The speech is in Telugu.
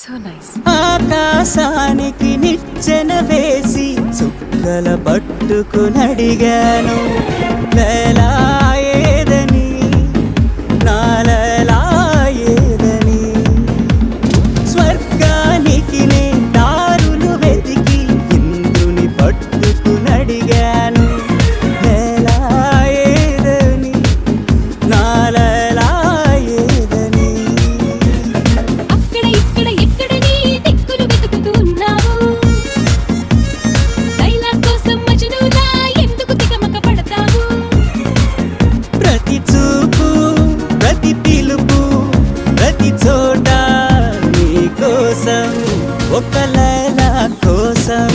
So nice. ఆకాశానికి నిచ్చెన వేసి చుక్కల పట్టుకునడిగాను వేలా ఏదని నాలలా ఏదని స్వర్గానికి నే దారులు వెతికి ఇంద్రుని పట్టుకునడిగాను వేలా ఏదని నాలలా ఏదని అక్కడ ఇక్కడ ఎక్కడని దిక్కులు వెతుకుతూ ఉన్నావు డైలాగ్ కోసం మజనూలా ఎందుకు తికమక పడతావు ప్రతి చూపు ప్రతి పిలుపు ప్రతి చోట నీ కోసం ఒక లైలా కోసం